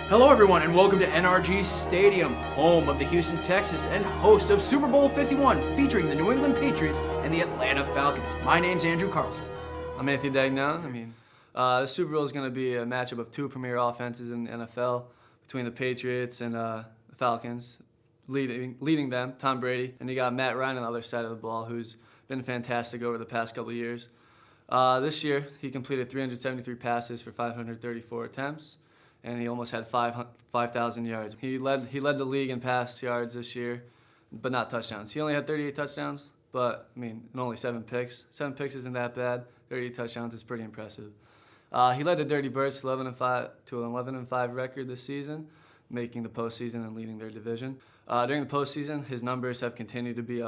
Hello, everyone, and welcome to NRG Stadium, home of the Houston Texans and host of Super Bowl 51, featuring the New England Patriots and the Atlanta Falcons. My name's Andrew Carlson. I'm Anthony Dagnon. The Super Bowl is going to be a matchup of two premier offenses in the NFL between the Patriots and the Falcons. Leading them, Tom Brady, and you got Matt Ryan on the other side of the ball, who's been fantastic over the past couple of years. This year, he completed 373 passes for 534 attempts, and he almost had 5,000 yards. He led the league in pass yards this year, but not touchdowns. He only had 38 touchdowns, but and only 7 picks. 7 picks isn't that bad. 38 touchdowns is pretty impressive. He led the Dirty Birds to an 11-5 record this season, making the postseason and leading their division. During the postseason, his numbers have continued to be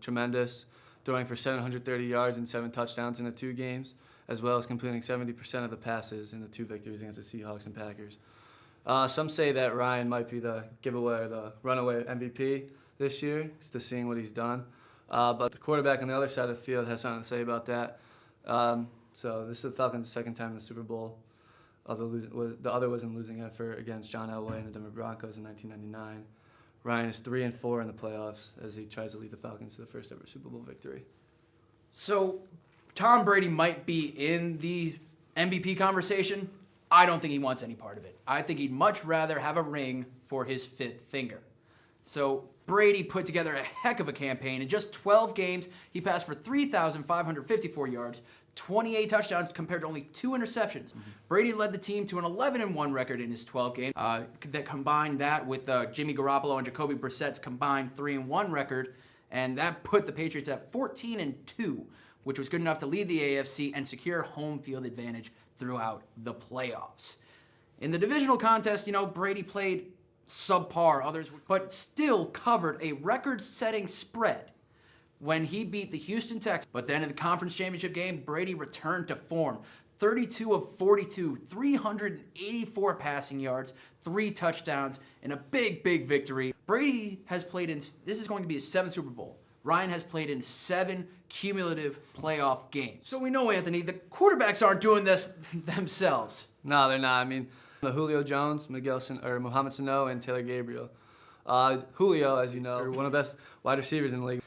tremendous, throwing for 730 yards and 7 touchdowns in the 2 games, as well as completing 70% of the passes in the 2 victories against the Seahawks and Packers. Some say that Ryan might be the giveaway or the runaway MVP this year, to seeing what he's done. But the quarterback on the other side of the field has something to say about that. So this is the Falcons' second time in the Super Bowl. The other was in losing effort against John Elway and the Denver Broncos in 1999. Ryan is 3-4 in the playoffs as he tries to lead the Falcons to the first ever Super Bowl victory. So, Tom Brady might be in the MVP conversation. I don't think he wants any part of it. I think he'd much rather have a ring for his 5th finger. So, Brady put together a heck of a campaign. In just 12 games, he passed for 3,554 yards, 28 touchdowns compared to only 2 interceptions. Mm-hmm. Brady led the team to an 11-1 record in his 12 games. That combined that with Jimmy Garoppolo and Jacoby Brissett's combined 3-1 record, and that put the Patriots at 14-2, which was good enough to lead the AFC and secure home field advantage throughout the playoffs. In the divisional contest, Brady played subpar, others, but still covered a record-setting spread when he beat the Houston Texans. But then in the conference championship game, Brady returned to form. 32 of 42, 384 passing yards, 3 touchdowns, and a big victory. Brady has played in, this is going to be his 7th Super Bowl. Ryan has played in 7 cumulative playoff games. So we know, Anthony, the quarterbacks aren't doing this themselves. No, they're not. Julio Jones, Mohamed Sanu, and Taylor Gabriel. Julio, as you know, are one of the best wide receivers in the league.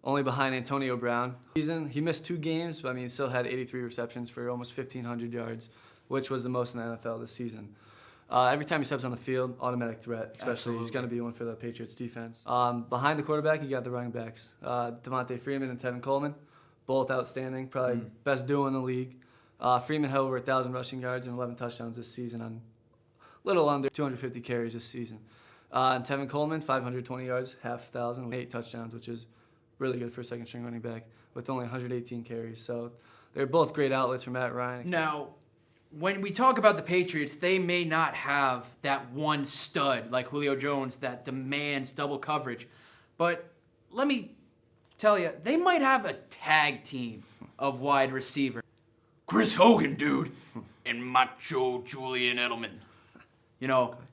Only behind Antonio Brown. He missed 2 games, but he still had 83 receptions for almost 1,500 yards, which was the most in the NFL this season. Every time he steps on the field, automatic threat, especially. Absolutely. He's going to be one for the Patriots defense. Behind the quarterback, you got the running backs, Devontae Freeman and Tevin Coleman, both outstanding, probably best duo in the league. Freeman had over 1,000 rushing yards and 11 touchdowns this season on a little under 250 carries this season. And Tevin Coleman, 520 yards, 5,000, 8 touchdowns, which is really good for a second-string running back with only 118 carries. So they're both great outlets for Matt Ryan. Now, when we talk about the Patriots, they may not have that one stud like Julio Jones that demands double coverage. But let me tell you, they might have a tag team of wide receivers. Chris Hogan, dude, and Macho Julian Edelman.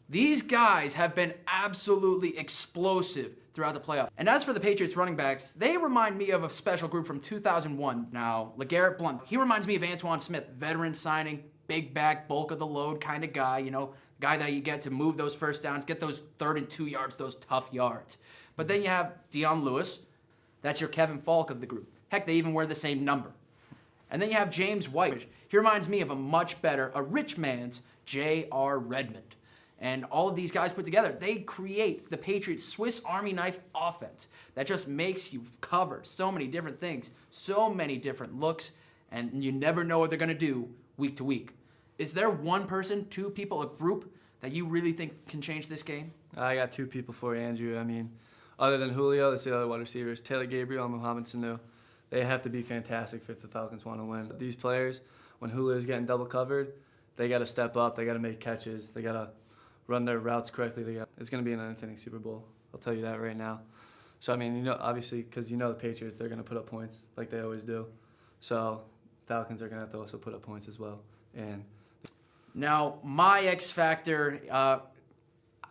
These guys have been absolutely explosive throughout the playoffs. And as for the Patriots running backs, they remind me of a special group from 2001. Now, LeGarrette Blount, he reminds me of Antoine Smith, veteran signing, big back, bulk of the load kind of guy, guy that you get to move those first downs, get those 3rd and 2 yards, those tough yards. But then you have Dion Lewis. That's your Kevin Falk of the group. Heck, they even wear the same number. And then you have James White. He reminds me of a rich man's J.R. Redmond. And all of these guys put together, they create the Patriots' Swiss Army knife offense that just makes you cover so many different things, so many different looks, and you never know what they're going to do week to week. Is there one person, 2 people, a group that you really think can change this game? I got 2 people for you, Andrew. Other than Julio, let's see the other wide receivers, Taylor Gabriel and Mohamed Sanu. They have to be fantastic if the Falcons want to win. These players, when Julio's getting double covered, they got to step up. They got to make catches. They got to run their routes correctly. It's going to be an entertaining Super Bowl. I'll tell you that right now. So, obviously, because the Patriots, they're going to put up points like they always do. So, Falcons are going to have to also put up points as well. And now, my X factor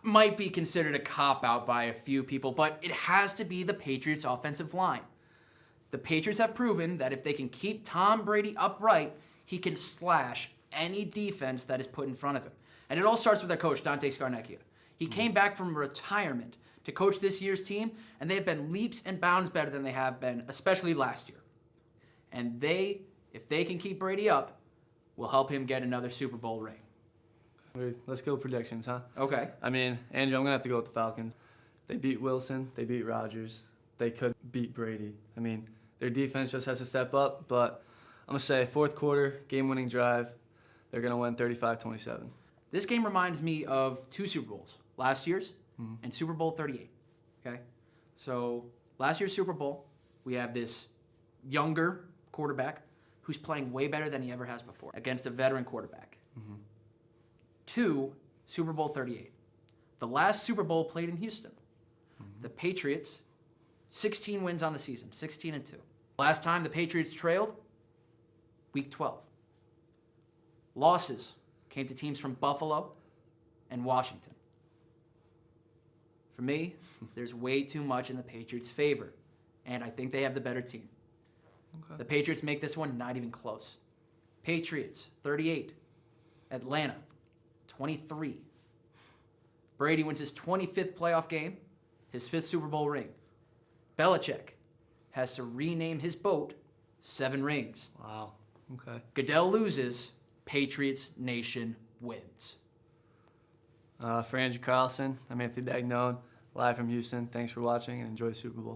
might be considered a cop-out by a few people, but it has to be the Patriots' offensive line. The Patriots have proven that if they can keep Tom Brady upright, he can slash any defense that is put in front of him. And it all starts with their coach, Dante Scarnecchia. He came back from retirement to coach this year's team, and they have been leaps and bounds better than they have been, especially last year. And they, if they can keep Brady up, will help him get another Super Bowl ring. Let's go predictions, huh? Okay. I mean, Andrew, I'm going to have to go with the Falcons. They beat Wilson. They beat Rodgers. They could beat Brady. I mean, their defense just has to step up, but I'm going to say fourth quarter, game-winning drive, they're going to win 35-27. This game reminds me of two Super Bowls, last year's and Super Bowl 38. Okay? So last year's Super Bowl, we have this younger quarterback who's playing way better than he ever has before against a veteran quarterback. Two, Super Bowl 38. The last Super Bowl played in Houston. The Patriots, 16 wins on the season, 16-2. Last time the Patriots trailed, Week 12. Losses came to teams from Buffalo and Washington. For me, there's way too much in the Patriots' favor, and I think they have the better team. Okay. The Patriots make this one not even close. Patriots, 38. Atlanta, 23. Brady wins his 25th playoff game, his 5th Super Bowl ring. Belichick has to rename his boat 7 rings. Wow. Okay. Goodell loses, Patriots Nation wins. For Andrew Carlson, I'm Anthony Dagnone, live from Houston. Thanks for watching and enjoy the Super Bowl.